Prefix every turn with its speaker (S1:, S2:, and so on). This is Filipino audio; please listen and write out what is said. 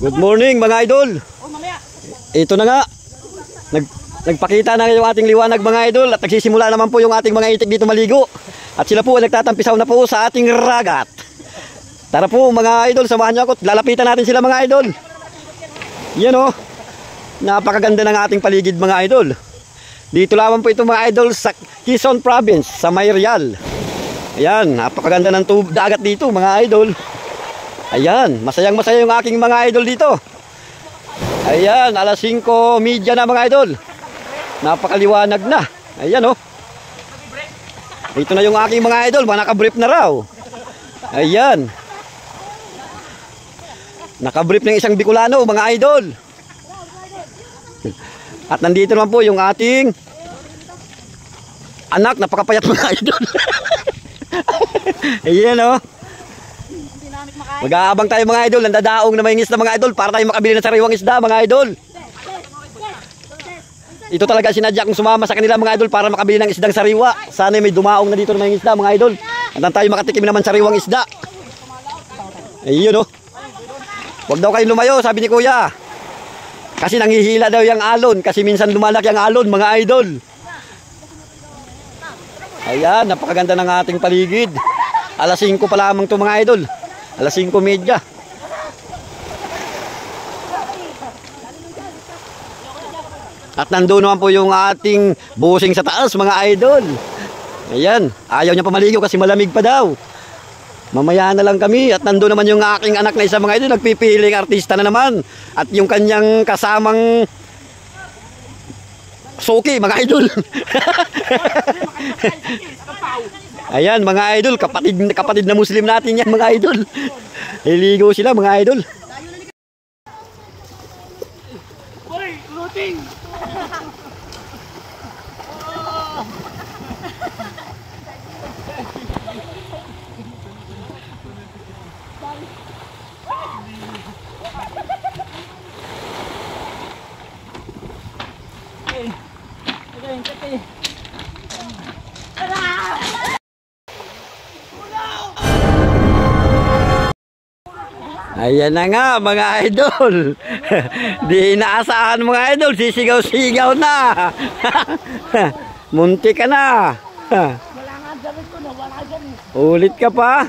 S1: Good morning mga idol. Ito na nga. Nagpakita na yung ating liwanag mga idol. At nagsisimula naman po yung ating mga itik dito maligo. At sila po ay nagtatampisaw na po sa ating ragat. Tara po mga idol, samahan niyo ako. Lalapitan natin sila mga idol. Yan o. Napakaganda ng ating paligid mga idol. Dito lamang po ito mga idol sa Quezon Province, sa Mayrial. Ayan, napakaganda ng dagat dito mga idol. Ayan, masayang masaya yung aking mga idol dito. Ayan, alas 5:30 na mga idol. Napakaliwanag na. Ayan oh. Ito na yung aking mga idol, mga nakabrief na raw. Ayan. Nakabrief ng isang Bicolano mga idol. At nandito naman po yung ating anak, napakapayat mga idol. Ayan oh. Mag-aabang tayo mga idol, nandadaong na may isda mga idol para tayo makabili ng sariwang isda mga idol. Ito talaga sinadya kong sumama sa kanila mga idol para makabili ng isdang sariwa. Sana may dumaong na dito na may isda mga idol. At tayo makatikim naman sariwang isda. Ayun oh. Huwag daw kayong lumayo sabi ni kuya. Kasi nanghihila daw yung alon. Kasi minsan lumalaki ang alon mga idol. Ayan, napakaganda ng ating paligid. Alas 5 pa lamang ito mga idol. Alas 5:30. At nandoon naman po yung ating busing sa taas mga idol. Ayan, ayaw niya pamaligo kasi malamig pa daw. Mamaya na lang kami. At nandoon naman yung aking anak na isa mga idol, nagpipiling artista na naman. At yung kanyang kasamang suki mga idol. Ayan mga idol, kapatid na Muslim natin yan mga idol. Iligo sila mga idol.
S2: Hoy, looting.
S1: Ayan na nga mga idol. Di inaasahan mga idol, sisigaw-sigaw na. Munti ka na.
S2: Wala nga damit ko na, wala dyan.
S1: Ulit ka pa.